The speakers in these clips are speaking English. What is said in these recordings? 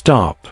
looked up.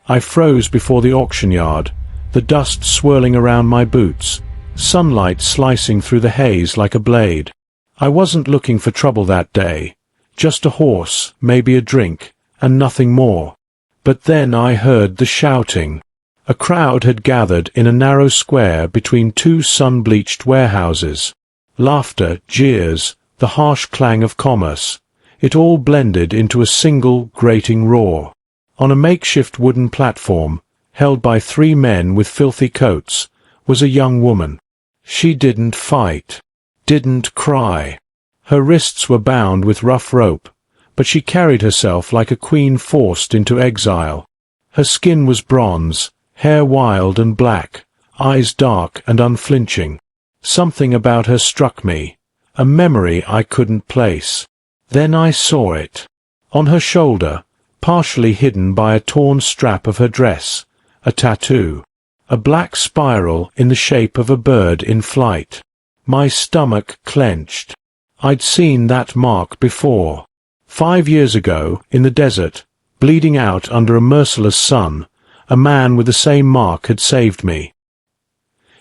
I froze before the auction yard, the dust swirling around my boots, sunlight slicing through the haze like a blade. I wasn't looking for trouble that day, just a horse, maybe a drink, and nothing more. But then I heard the shouting. A crowd had gathered in a narrow square between two sun-bleached warehouses. Laughter, jeers, the harsh clang of commerce. It all blended into a single, grating roar. On a makeshift wooden platform, held by three men with filthy coats, was a young woman. She didn't fight, didn't cry. Her wrists were bound with rough rope, but she carried herself like a queen forced into exile. Her skin was bronze, hair wild and black, eyes dark and unflinching. Something about her struck me, a memory I couldn't place. Then I saw it. On her shoulder, partially hidden by a torn strap of her dress, a tattoo. A black spiral in the shape of a bird in flight. My stomach clenched. I'd seen that mark before. 5 years ago, in the desert, bleeding out under a merciless sun, a man with the same mark had saved me.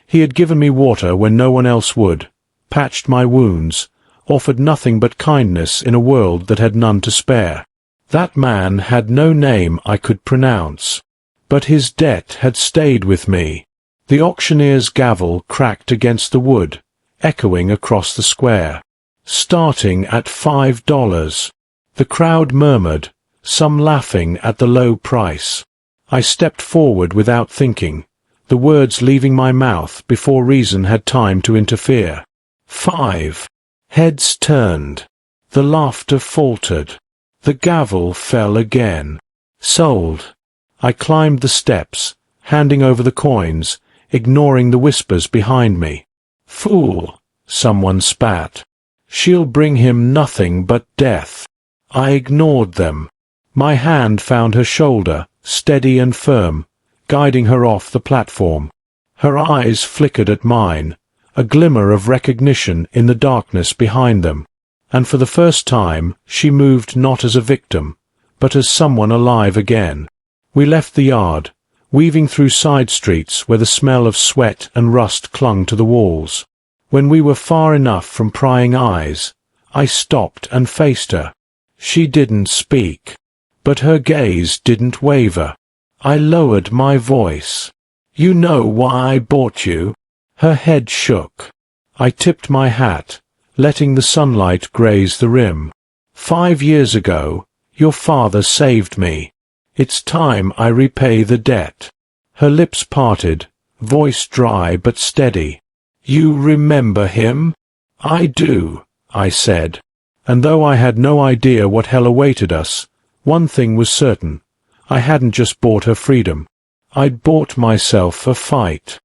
He had given me water when no one else would, patched my wounds, offered nothing but kindness in a world that had none to spare. That man had no name I could pronounce, but his debt had stayed with me. The auctioneer's gavel cracked against the wood, echoing across the square. Starting at $5. The crowd murmured, some laughing at the low price. I stepped forward without thinking, the words leaving my mouth before reason had time to interfere. 5. Heads turned. The laughter faltered. The gavel fell again. Sold. I climbed the steps, handing over the coins, ignoring the whispers behind me. Fool, someone spat. She'll bring him nothing but death. I ignored them. My hand found her shoulder, steady and firm, guiding her off the platform. Her eyes flickered at mine, a glimmer of recognition in the darkness behind them. And for the first time, she moved not as a victim, but as someone alive again. We left the yard, weaving through side streets where the smell of sweat and rust clung to the walls. When we were far enough from prying eyes, I stopped and faced her. She didn't speak, but her gaze didn't waver. I lowered my voice. You know why I bought you? Her head shook. I tipped my hat, letting the sunlight graze the rim. 5 years ago, your father saved me. It's time I repay the debt. Her lips parted, voice dry but steady. You remember him? I do, I said. And though I had no idea what hell awaited us, one thing was certain. I hadn't just bought her freedom. I'd bought myself a fight.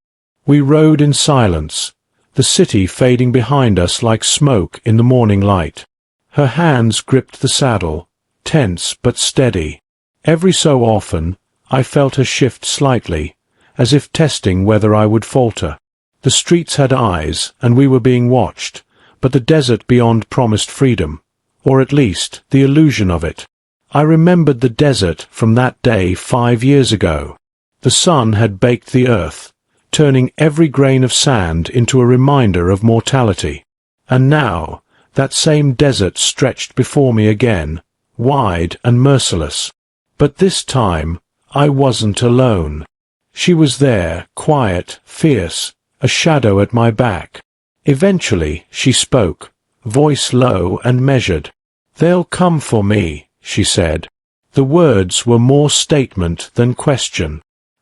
We rode in silence, the city fading behind us like smoke in the morning light. Her hands gripped the saddle, tense but steady. Every so often, I felt her shift slightly, as if testing whether I would falter. The streets had eyes, and we were being watched, but the desert beyond promised freedom, or at least the illusion of it. I remembered the desert from that day 5 years ago. The sun had baked the earth, turning every grain of sand into a reminder of mortality. And now, that same desert stretched before me again, wide and merciless. But this time, I wasn't alone. She was there, quiet, fierce, a shadow at my back. Eventually, she spoke, voice low and measured. They'll come for me, she said. The words were more statement than question.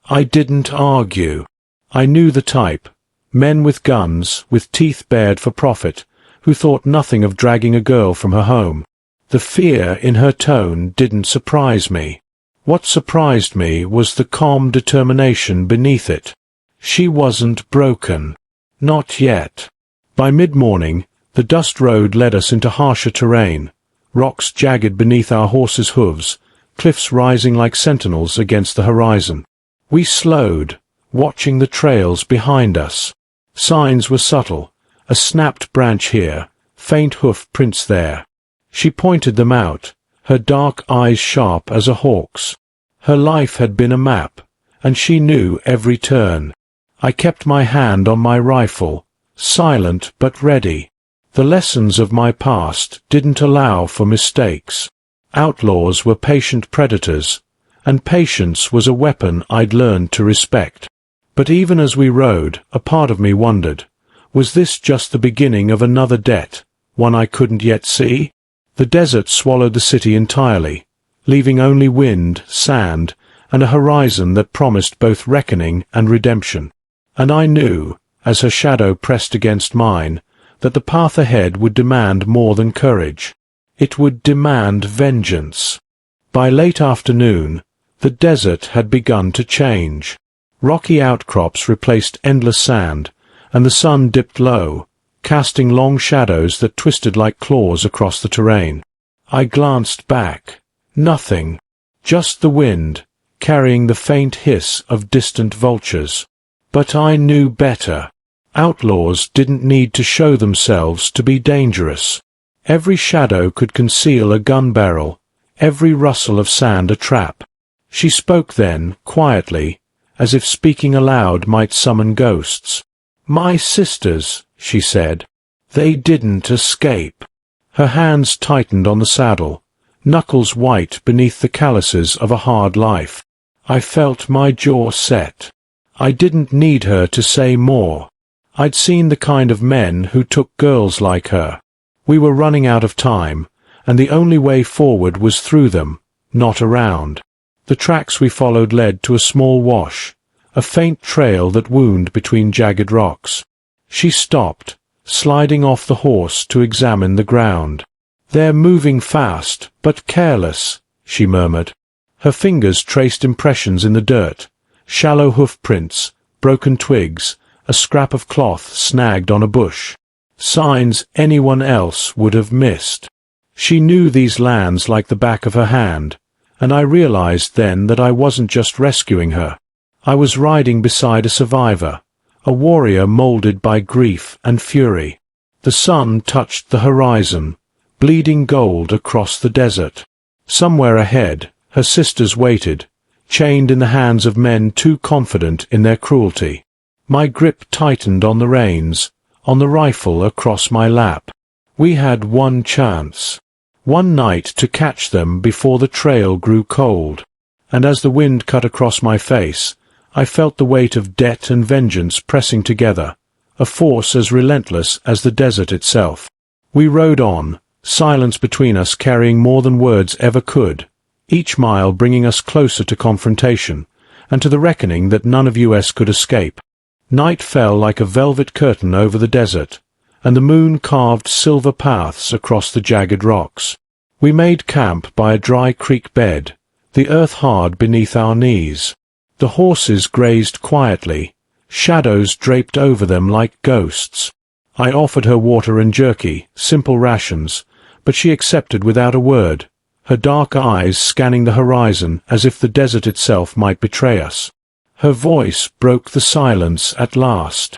I didn't argue. I knew the type. Men with guns, with teeth bared for profit, who thought nothing of dragging a girl from her home. The fear in her tone didn't surprise me. What surprised me was the calm determination beneath it. She wasn't broken. Not yet. By mid-morning, the dust road led us into harsher terrain, rocks jagged beneath our horses' hooves, cliffs rising like sentinels against the horizon. We slowed, watching the trails behind us. Signs were subtle, a snapped branch here, faint hoof prints there. She pointed them out, her dark eyes sharp as a hawk's. Her life had been a map, and she knew every turn. I kept my hand on my rifle, silent but ready. The lessons of my past didn't allow for mistakes. Outlaws were patient predators, and patience was a weapon I'd learned to respect. But even as we rode, a part of me wondered, was this just the beginning of another debt, one I couldn't yet see? The desert swallowed the city entirely, leaving only wind, sand, and a horizon that promised both reckoning and redemption. And I knew, as her shadow pressed against mine, that the path ahead would demand more than courage. It would demand vengeance. By late afternoon, the desert had begun to change. Rocky outcrops replaced endless sand, and the sun dipped low, casting long shadows that twisted like claws across the terrain. I glanced back. Nothing. Just the wind, carrying the faint hiss of distant vultures. But I knew better. Outlaws didn't need to show themselves to be dangerous. Every shadow could conceal a gun barrel, every rustle of sand a trap. She spoke then, quietly, as if speaking aloud might summon ghosts. "My sisters," she said. "They didn't escape." Her hands tightened on the saddle, knuckles white beneath the calluses of a hard life. I felt my jaw set. I didn't need her to say more. I'd seen the kind of men who took girls like her. We were running out of time, and the only way forward was through them, not around. The tracks we followed led to a small wash, a faint trail that wound between jagged rocks. She stopped, sliding off the horse to examine the ground. "They're moving fast, but careless," she murmured. Her fingers traced impressions in the dirt, shallow hoof prints, broken twigs, a scrap of cloth snagged on a bush. Signs anyone else would have missed. She knew these lands like the back of her hand, and I realized then that I wasn't just rescuing her. I was riding beside a survivor, a warrior molded by grief and fury. The sun touched the horizon, bleeding gold across the desert. Somewhere ahead, her sisters waited, chained in the hands of men too confident in their cruelty. My grip tightened on the reins, on the rifle across my lap. We had one chance. One night to catch them before the trail grew cold. And as the wind cut across my face, I felt the weight of debt and vengeance pressing together, a force as relentless as the desert itself. We rode on, silence between us carrying more than words ever could, each mile bringing us closer to confrontation, and to the reckoning that none of us could escape. Night fell like a velvet curtain over the desert, and the moon carved silver paths across the jagged rocks. We made camp by a dry creek bed, the earth hard beneath our knees. The horses grazed quietly, shadows draped over them like ghosts. I offered her water and jerky, simple rations, but she accepted without a word, her dark eyes scanning the horizon as if the desert itself might betray us. Her voice broke the silence at last.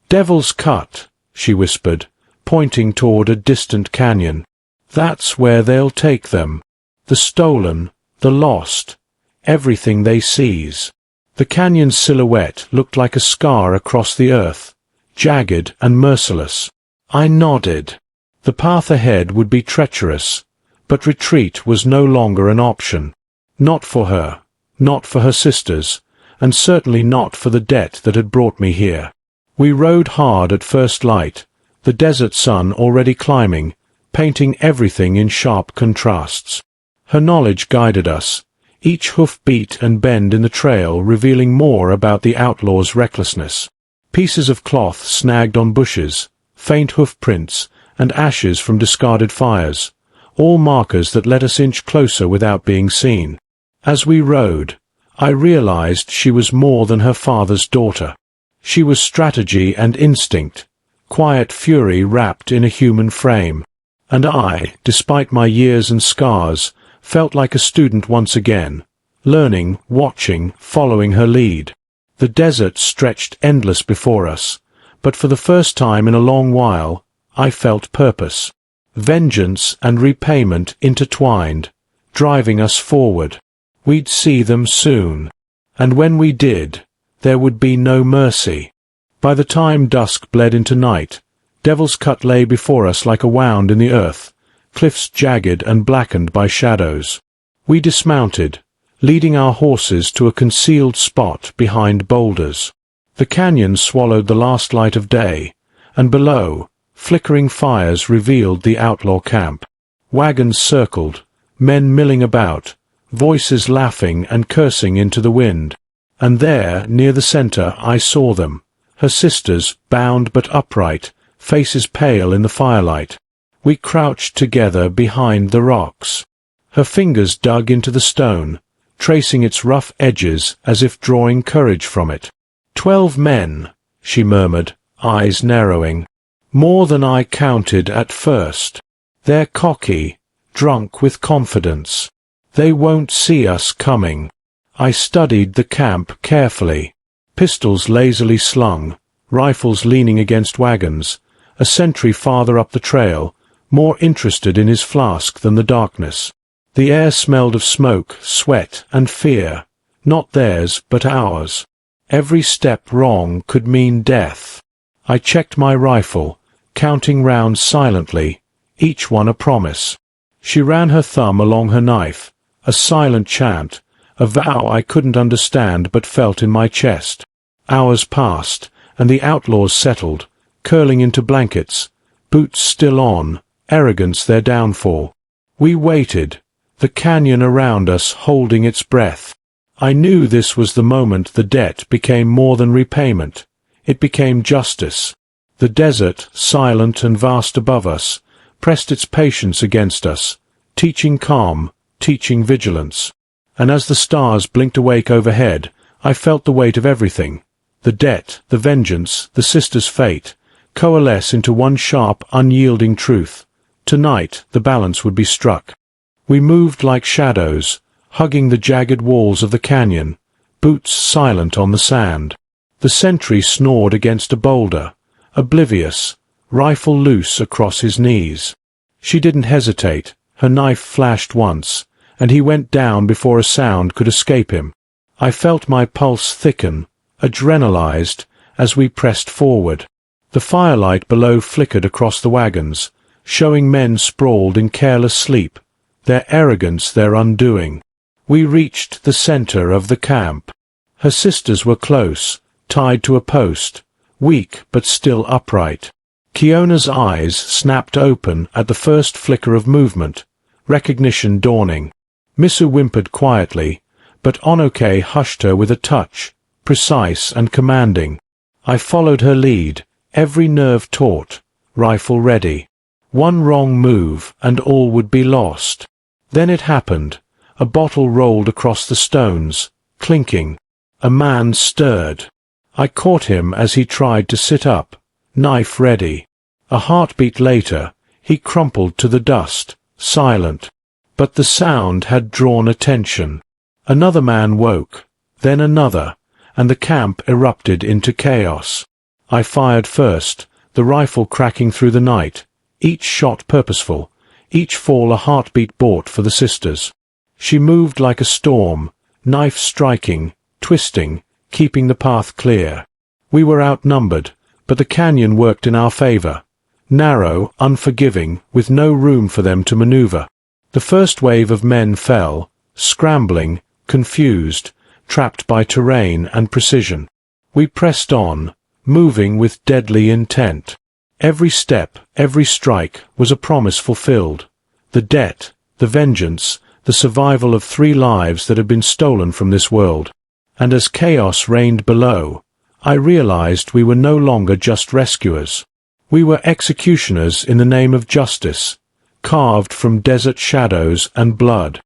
"Devil's Cut," she whispered, pointing toward a distant canyon. "That's where they'll take them. The stolen, the lost, everything they seize." The canyon's silhouette looked like a scar across the earth, jagged and merciless. I nodded. The path ahead would be treacherous, but retreat was no longer an option. Not for her, not for her sisters, and certainly not for the debt that had brought me here. We rode hard at first light, the desert sun already climbing, painting everything in sharp contrasts. Her knowledge guided us, each hoof-beat and bend in the trail revealing more about the outlaw's recklessness. Pieces of cloth snagged on bushes, faint hoof-prints, and ashes from discarded fires, all markers that let us inch closer without being seen. As we rode, I realized she was more than her father's daughter. She was strategy and instinct, quiet fury wrapped in a human frame. And I, despite my years and scars, felt like a student once again, learning, watching, following her lead. The desert stretched endless before us, but for the first time in a long while, I felt purpose. Vengeance and repayment intertwined, driving us forward. We'd see them soon. And when we did, there would be no mercy. By the time dusk bled into night, Devil's Cut lay before us like a wound in the earth, cliffs jagged and blackened by shadows. We dismounted, leading our horses to a concealed spot behind boulders. The canyon swallowed the last light of day, and below, flickering fires revealed the outlaw camp. Wagons circled, men milling about, voices laughing and cursing into the wind. And there, near the center, I saw them, her sisters, bound but upright, faces pale in the firelight. We crouched together behind the rocks. Her fingers dug into the stone, tracing its rough edges as if drawing courage from it. 12 men, she murmured, eyes narrowing. More than I counted at first. They're cocky, drunk with confidence. They won't see us coming. I studied the camp carefully. Pistols lazily slung, rifles leaning against wagons, a sentry farther up the trail, more interested in his flask than the darkness. The air smelled of smoke, sweat, and fear, not theirs but ours. Every step wrong could mean death. I checked my rifle, counting rounds silently, each one a promise. She ran her thumb along her knife, a silent chant, a vow I couldn't understand but felt in my chest. Hours passed, and the outlaws settled, curling into blankets, boots still on, arrogance their downfall. We waited, the canyon around us holding its breath. I knew this was the moment the debt became more than repayment. It became justice. The desert, silent and vast above us, pressed its patience against us, teaching calm, teaching vigilance. And as the stars blinked awake overhead, I felt the weight of everything, the debt, the vengeance, the sisters' fate, coalesce into one sharp, unyielding truth. Tonight the balance would be struck. We moved like shadows, hugging the jagged walls of the canyon, boots silent on the sand. The sentry snored against a boulder, oblivious, rifle loose across his knees. She didn't hesitate, her knife flashed once, and he went down before a sound could escape him. I felt my pulse thicken, adrenalized, as we pressed forward. The firelight below flickered across the wagons, showing men sprawled in careless sleep, their arrogance their undoing. We reached the center of the camp. Her sisters were close, tied to a post, weak but still upright. Kiona's eyes snapped open at the first flicker of movement, recognition dawning. Misu whimpered quietly, but Anokei hushed her with a touch, precise and commanding. I followed her lead, every nerve taut, rifle ready. One wrong move, and all would be lost. Then it happened. A bottle rolled across the stones, clinking. A man stirred. I caught him as he tried to sit up, knife ready. A heartbeat later, he crumpled to the dust, silent. But the sound had drawn attention. Another man woke, then another, and the camp erupted into chaos. I fired first, the rifle cracking through the night, each shot purposeful, each fall a heartbeat bought for the sisters. She moved like a storm, knife striking, twisting, keeping the path clear. We were outnumbered, but the canyon worked in our favor. Narrow, unforgiving, with no room for them to maneuver. The first wave of men fell, scrambling, confused, trapped by terrain and precision. We pressed on, moving with deadly intent. Every step, every strike, was a promise fulfilled. The debt, the vengeance, the survival of 3 lives that had been stolen from this world. And as chaos reigned below, I realized we were no longer just rescuers. We were executioners in the name of justice, carved from desert shadows and blood.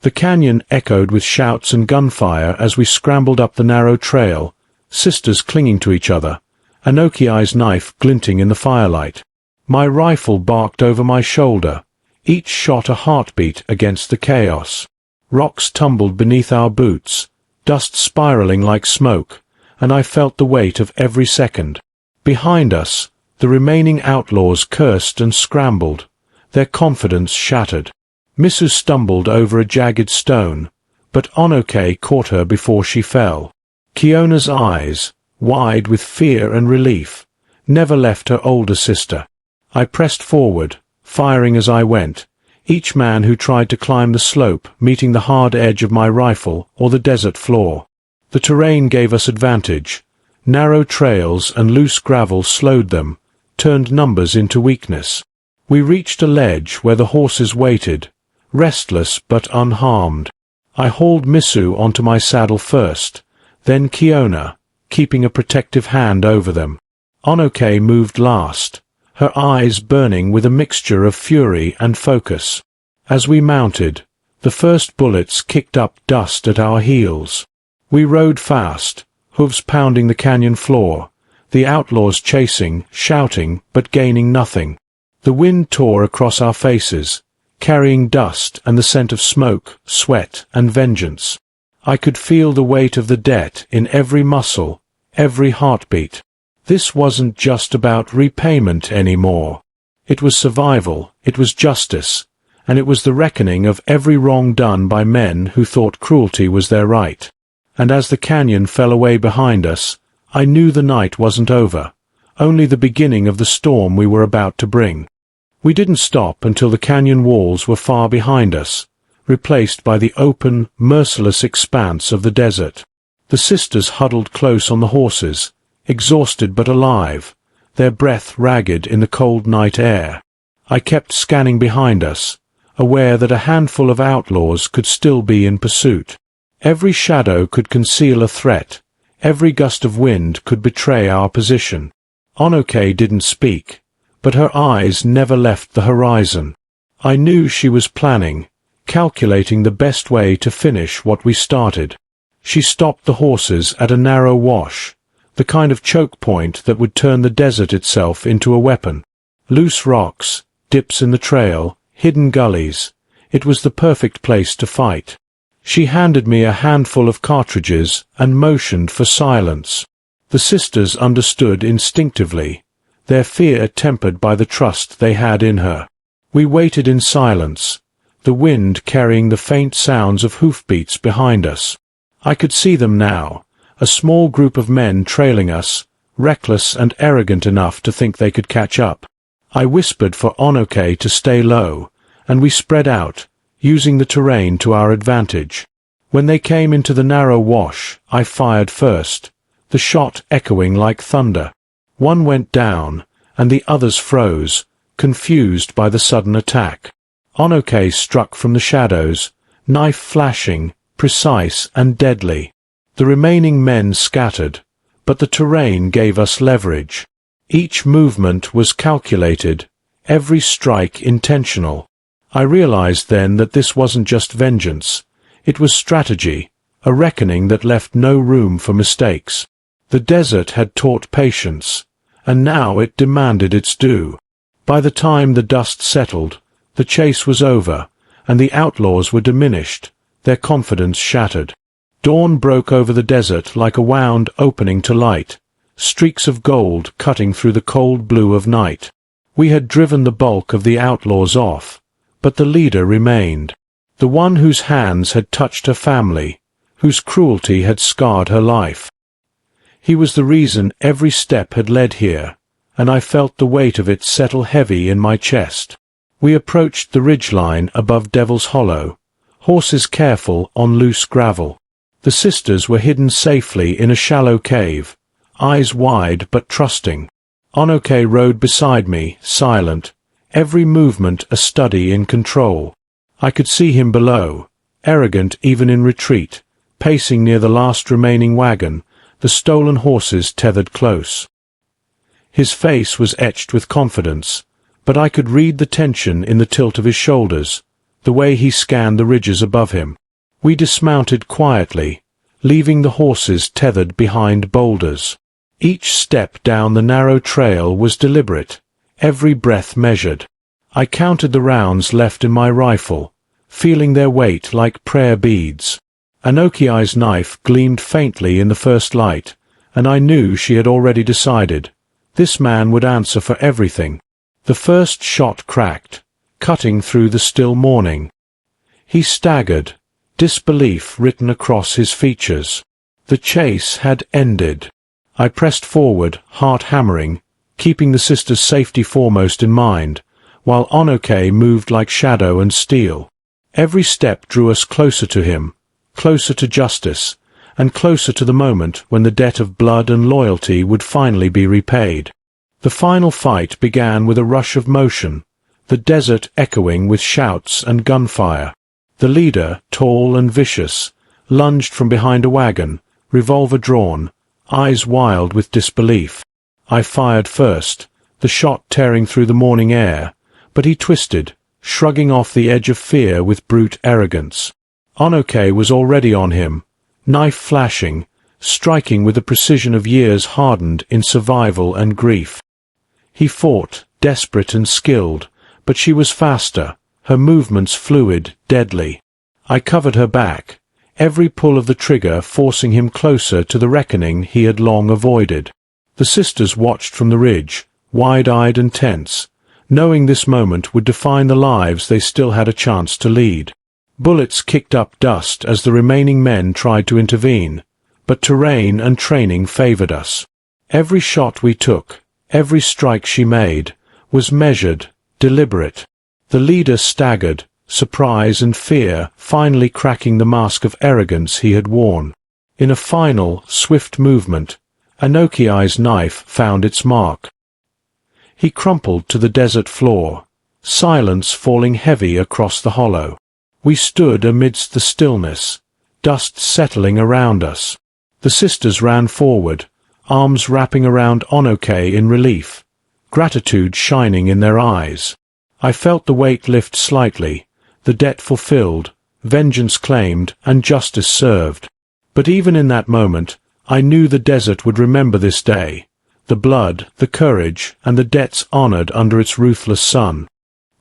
The canyon echoed with shouts and gunfire as we scrambled up the narrow trail, sisters clinging to each other, Anokei's knife glinting in the firelight. My rifle barked over my shoulder, each shot a heartbeat against the chaos. Rocks tumbled beneath our boots, dust spiraling like smoke, and I felt the weight of every second. Behind us, the remaining outlaws cursed and scrambled, their confidence shattered. Misu stumbled over a jagged stone, but Anokei caught her before she fell. Kiona's eyes, wide with fear and relief, never left her older sister. I pressed forward, firing as I went, each man who tried to climb the slope meeting the hard edge of my rifle or the desert floor. The terrain gave us advantage. Narrow trails and loose gravel slowed them, turned numbers into weakness. We reached a ledge where the horses waited, restless but unharmed. I hauled Misu onto my saddle first, then Kiona, keeping a protective hand over them. Anokei moved last, her eyes burning with a mixture of fury and focus. As we mounted, the first bullets kicked up dust at our heels. We rode fast, hooves pounding the canyon floor, the outlaws chasing, shouting, but gaining nothing. The wind tore across our faces, carrying dust and the scent of smoke, sweat, and vengeance. I could feel the weight of the debt in every muscle, every heartbeat. This wasn't just about repayment anymore. It was survival, it was justice, and it was the reckoning of every wrong done by men who thought cruelty was their right. And as the canyon fell away behind us, I knew the night wasn't over, only the beginning of the storm we were about to bring. We didn't stop until the canyon walls were far behind us, replaced by the open, merciless expanse of the desert. The sisters huddled close on the horses, exhausted but alive, their breath ragged in the cold night air. I kept scanning behind us, aware that a handful of outlaws could still be in pursuit. Every shadow could conceal a threat, every gust of wind could betray our position. Anokei didn't speak, but her eyes never left the horizon. I knew she was planning, calculating the best way to finish what we started. She stopped the horses at a narrow wash, the kind of choke point that would turn the desert itself into a weapon. Loose rocks, dips in the trail, hidden gullies. It was the perfect place to fight. She handed me a handful of cartridges and motioned for silence. The sisters understood instinctively, their fear tempered by the trust they had in her. We waited in silence, the wind carrying the faint sounds of hoofbeats behind us. I could see them now, a small group of men trailing us, reckless and arrogant enough to think they could catch up. I whispered for Anokei to stay low, and we spread out, using the terrain to our advantage. When they came into the narrow wash, I fired first, the shot echoing like thunder. One went down, and the others froze, confused by the sudden attack. Anokei struck from the shadows, knife flashing, precise and deadly. The remaining men scattered, but the terrain gave us leverage. Each movement was calculated, every strike intentional. I realized then that this wasn't just vengeance. It was strategy, a reckoning that left no room for mistakes. The desert had taught patience, and now it demanded its due. By the time the dust settled, the chase was over, and the outlaws were diminished, their confidence shattered. Dawn broke over the desert like a wound opening to light, streaks of gold cutting through the cold blue of night. We had driven the bulk of the outlaws off, but the leader remained, the one whose hands had touched her family, whose cruelty had scarred her life. He was the reason every step had led here, and I felt the weight of it settle heavy in my chest. We approached the ridgeline above Devil's Hollow, horses careful on loose gravel. The sisters were hidden safely in a shallow cave, eyes wide but trusting. Anokei rode beside me, silent, every movement a study in control. I could see him below, arrogant even in retreat, pacing near the last remaining wagon, the stolen horses tethered close. His face was etched with confidence, but I could read the tension in the tilt of his shoulders, the way he scanned the ridges above him. We dismounted quietly, leaving the horses tethered behind boulders. Each step down the narrow trail was deliberate, every breath measured. I counted the rounds left in my rifle, feeling their weight like prayer beads. Anokei's knife gleamed faintly in the first light, and I knew she had already decided. This man would answer for everything. The first shot cracked, cutting through the still morning. He staggered, disbelief written across his features. The chase had ended. I pressed forward, heart hammering, keeping the sisters' safety foremost in mind, while Anokei moved like shadow and steel. Every step drew us closer to him, closer to justice, and closer to the moment when the debt of blood and loyalty would finally be repaid. The final fight began with a rush of motion, the desert echoing with shouts and gunfire. The leader, tall and vicious, lunged from behind a wagon, revolver drawn, eyes wild with disbelief. I fired first, the shot tearing through the morning air, but he twisted, shrugging off the edge of fear with brute arrogance. Anokei was already on him, knife flashing, striking with the precision of years hardened in survival and grief. He fought, desperate and skilled, but she was faster, her movements fluid, deadly. I covered her back, every pull of the trigger forcing him closer to the reckoning he had long avoided. The sisters watched from the ridge, wide-eyed and tense, knowing this moment would define the lives they still had a chance to lead. Bullets kicked up dust as the remaining men tried to intervene, but terrain and training favored us. Every shot we took, every strike she made, was measured, deliberate. The leader staggered, surprise and fear finally cracking the mask of arrogance he had worn. In a final, swift movement, Anokei's knife found its mark. He crumpled to the desert floor, silence falling heavy across the hollow. We stood amidst the stillness, dust settling around us. The sisters ran forward, arms wrapping around Anokei in relief, gratitude shining in their eyes. I felt the weight lift slightly, the debt fulfilled, vengeance claimed, and justice served. But even in that moment, I knew the desert would remember this day, the blood, the courage, and the debts honored under its ruthless sun.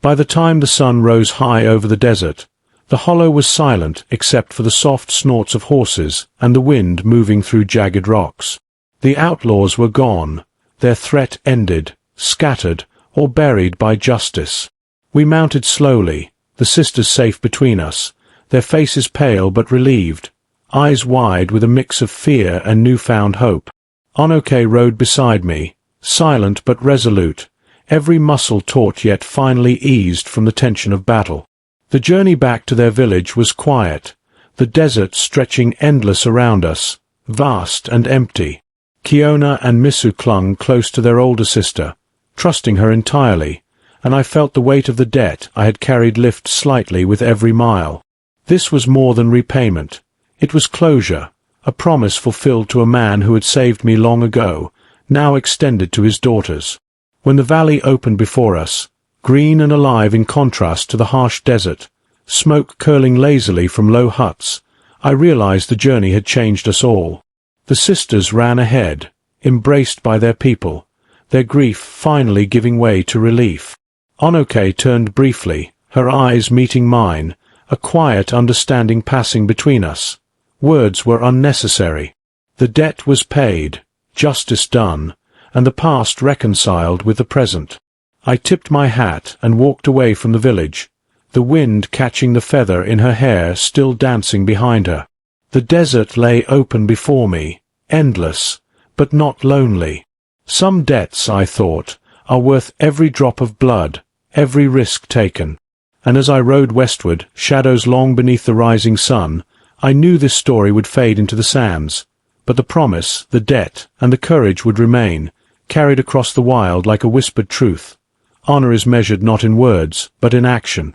By the time the sun rose high over the desert, the hollow was silent except for the soft snorts of horses and the wind moving through jagged rocks. The outlaws were gone, their threat ended, scattered, or buried by justice. We mounted slowly, the sisters safe between us, their faces pale but relieved, eyes wide with a mix of fear and newfound hope. Anokei rode beside me, silent but resolute, every muscle taut yet finally eased from the tension of battle. The journey back to their village was quiet, the desert stretching endless around us, vast and empty. Kiona and Misu clung close to their older sister, trusting her entirely, and I felt the weight of the debt I had carried lift slightly with every mile. This was more than repayment. It was closure, a promise fulfilled to a man who had saved me long ago, now extended to his daughters. When the valley opened before us, green and alive in contrast to the harsh desert, smoke curling lazily from low huts, I realized the journey had changed us all. The sisters ran ahead, embraced by their people, their grief finally giving way to relief. Anokei turned briefly, her eyes meeting mine, a quiet understanding passing between us. Words were unnecessary. The debt was paid, justice done, and the past reconciled with the present. I tipped my hat and walked away from the village, the wind catching the feather in her hair still dancing behind her. The desert lay open before me, endless, but not lonely. Some debts, I thought, are worth every drop of blood, every risk taken. And as I rode westward, shadows long beneath the rising sun, I knew this story would fade into the sands, but the promise, the debt, and the courage would remain, carried across the wild like a whispered truth. Honor is measured not in words, but in action.